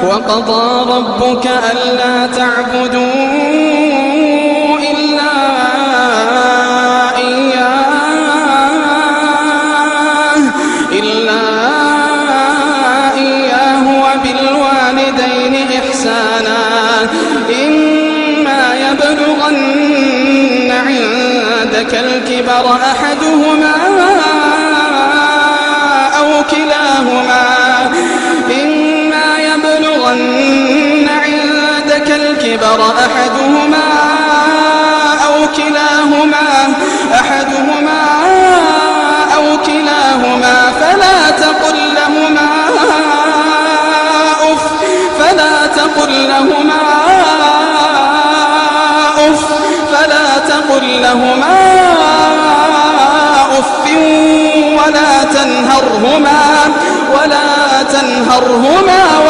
وقضى ربك ألا تعبدوا إلا إياه وبالوالدين إحسانا إما يبلغن عندك الكبر أحدهما أو كلاهما فلا تقل لهما أف ولا تنهرهما